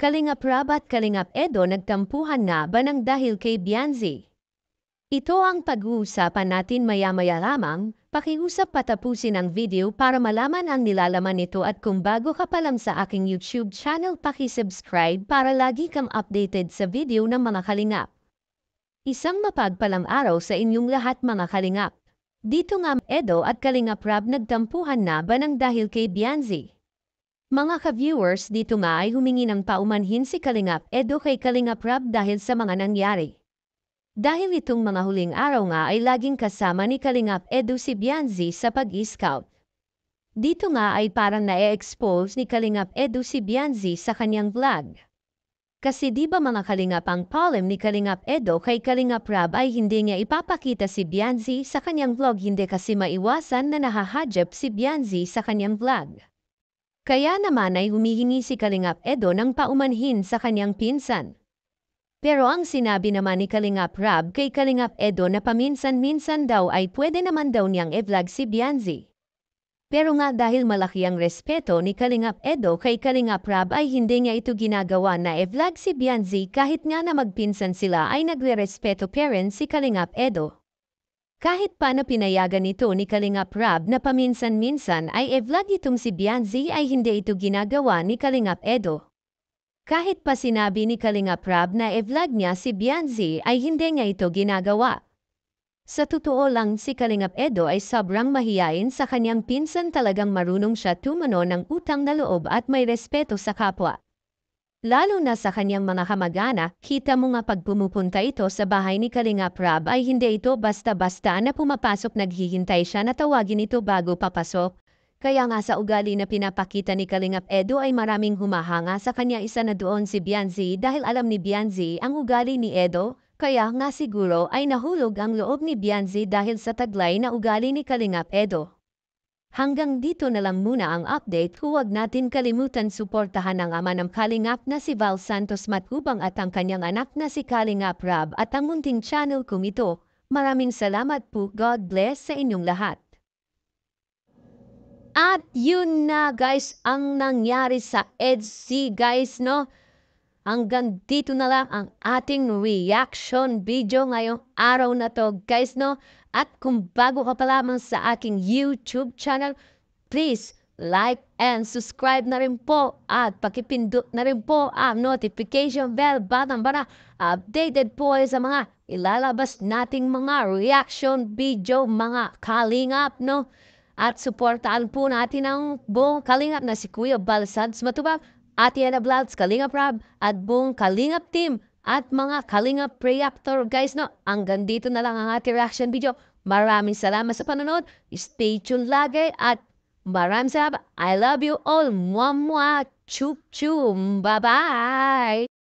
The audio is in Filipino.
Kalingap Rab at Kalingap Edo nagtampuhan nga ba ng dahil kay Bianzi? Ito ang pag-uusapan natin maya-maya lamang. Pakiusap patapusin ang video para malaman ang nilalaman nito at kung bago ka pa lang sa aking YouTube channel paki-subscribe para lagi kang updated sa video ng mga kalingap. Isang mapagpalang araw sa inyong lahat mga kalingap. Dito nga Edo at Kalingap Rab nagtampuhan na ba ng dahil kay Bianzi? Mga ka-viewers dito nga ay humingi ng paumanhin si Kalingap Edo kay Kalingap Rab dahil sa mga nangyari. Dahil itong mga huling araw nga ay laging kasama ni Kalingap Edo si Bianzi sa pag-scout. Dito nga ay parang na-expose ni Kalingap Edo si Bianzi sa kanyang vlog. Kasi di ba mga kalingap ang problem ni Kalingap Edo kay Kalingap Rab ay hindi niya ipapakita si Bianzi sa kanyang vlog hindi kasi maiwasan na nahahadjap si Bianzi sa kanyang vlog. Kaya naman ay humihingi si Kalingap Edo ng paumanhin sa kanyang pinsan. Pero ang sinabi naman ni Kalingap Rab kay Kalingap Edo na paminsan-minsan daw ay pwede naman daw niyang e-vlog si Bianzi. Pero nga dahil malaki ang respeto ni Kalingap Edo kay Kalingap Rab ay hindi niya ito ginagawa na e-vlog si Bianzi kahit nga na magpinsan sila ay nagre-respeto pa rin si Kalingap Edo. Kahit pa na pinayagan ito ni Kalingap Rab na paminsan-minsan ay e-vlog itong si Bianzi ay hindi ito ginagawa ni Kalingap Edo. Kahit pa sinabi ni Kalingap Rab na e-vlog niya si Bianzi ay hindi niya ito ginagawa. Sa totoo lang si Kalingap Edo ay sobrang mahiyain sa kanyang pinsan talagang marunong siya tumano ng utang na loob at may respeto sa kapwa. Lalo na sa kanyang mga kamag-anak, kita mo nga pag pumupunta ito sa bahay ni Kalingap Rab ay hindi ito basta-basta na pumapasok naghihintay siya na tawagin ito bago papasok. Kaya nga sa ugali na pinapakita ni Kalingap Edo ay maraming humahanga sa kanya isa na doon si Bianzi dahil alam ni Bianzi ang ugali ni Edo. Kaya nga siguro ay nahulog ang loob ni Bianzi dahil sa taglay na ugali ni Kalingap Edo. Hanggang dito na lang muna ang update. Huwag natin kalimutan suportahan ang ama ng Kalingap na si Val Santos Matubang at ang kanyang anak na si Kalingap Rab at ang munting channel kong ito. Maraming salamat po. God bless sa inyong lahat. At yun na guys ang nangyari sa EDC guys no. Hanggang dito na lang ang ating reaction video ngayong araw na to guys no. At kung bago ka pa lamang sa aking YouTube channel, please like and subscribe na rin po at pakipindot na rin po ang notification bell button para updated po sa mga ilalabas nating mga reaction video mga kalingap no. At suportaan po natin ang buong kalingap na si Kuya Val Santos Matubang, Ate Ana Vlogs, Kalingap Rab at buong kalingap team. At mga kalingap reactor guys no, hanggang dito na lang ang ating reaction video. Maraming salamat sa panonood. Stay tuned lagi at maraming salamat. I love you all. Mwah mwah. Chup chum. Bye bye.